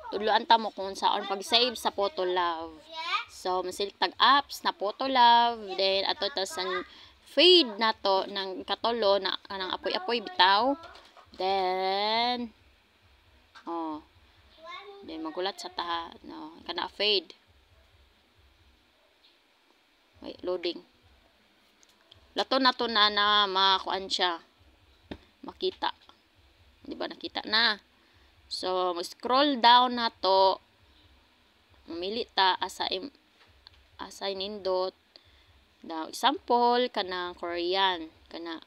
tudloan ta mo kung saan pag-save sa Photolove. So, masilik tag apps na Photolove, then ato ta sa fade na to ng katulo na kanang apoy-apoy bitaw. Then then magulat sa ta no kana fade. Wait, loading. Lato na to na makuan siya. Makita. Di ba nakita na? So, scroll down na to. Mamili ta asa nindot. Now, example kanang Korean, kanang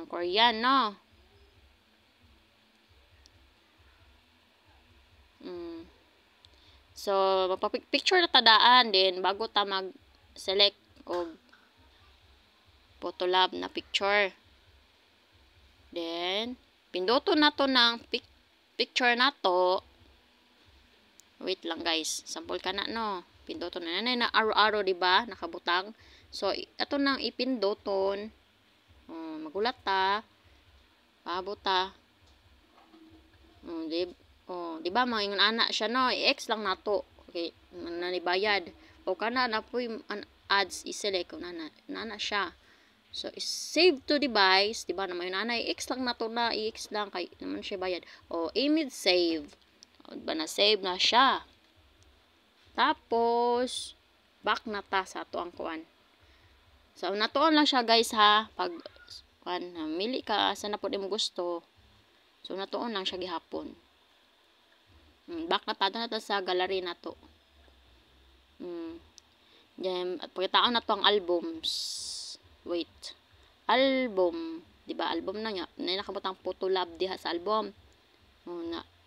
Korean, no? So, magpa-picture na tadaan din bago ta mag-select og Photolove na picture. Then, pinduto na to ng picture na to. Wait lang guys. Sample ka na, no? Pinduto na. Nanay na aro-aro, diba? Nakabutang. So, ito nang ipinduton. Magulat ta. Paabot ta. Diba? Mga ingon anak siya, no? I-X lang na to. Okay. Nanibayad. O kana na po yung ads i-select kung nana siya. So, save to device, diba naman yun, i-X lang na to na, i-X lang, kay naman siya bayad. Image save. Diba na, save na siya. Tapos, back na ta sa ato ang kuan. So, natuon lang siya guys ha, pag, mili ka, saan na po di mo gusto. So, natuon lang siya gihapon. Back na ta sa gallery na to. Then, at pagkataon na to ang albums. Wait. Album. Diba? Album na nga. Nakabutang Photolove diha sa album.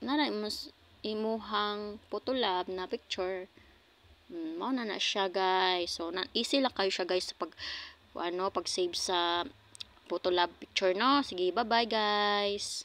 Mas imuhang Photolove na picture. Mao na siya guys. So, easy lang kayo siya guys sa pag-save sa Photolove picture, no? Sige, bye-bye guys.